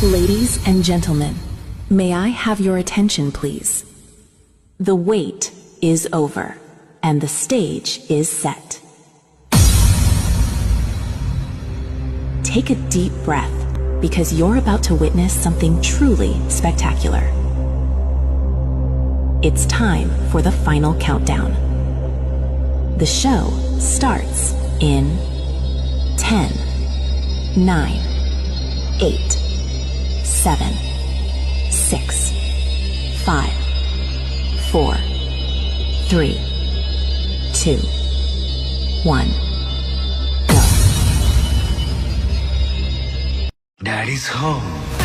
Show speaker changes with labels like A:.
A: Ladies and gentlemen, may I have your attention, please? The wait is over, and the stage is set. Take a deep breath, because you're about to witness something truly spectacular. It's time for the final countdown. The show starts in 10, 9, 8, 7, 6, 5, 4, 3, 2, 1, go.
B: Daddy's home.